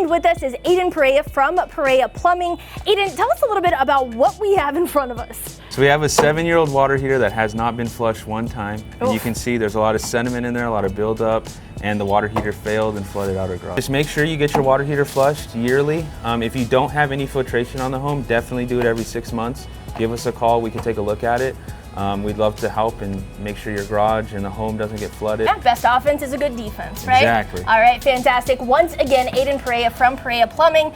And with us is Aiden Perea from Perea Plumbing. Aiden, tell us a little bit about what we have in front of us. So we have a 7-year-old water heater that has not been flushed one time. And you can see there's a lot of sediment in there, a lot of buildup, and the water heater failed and flooded out our garage. Just make sure you get your water heater flushed yearly. If you don't have any filtration on the home, definitely do it every 6 months. Give us a call, we can take a look at it. We'd love to help and make sure your garage and the home doesn't get flooded. Yeah, best offense is a good defense, right? Exactly. All right, fantastic. Once again, Aiden Perea from Perea Plumbing.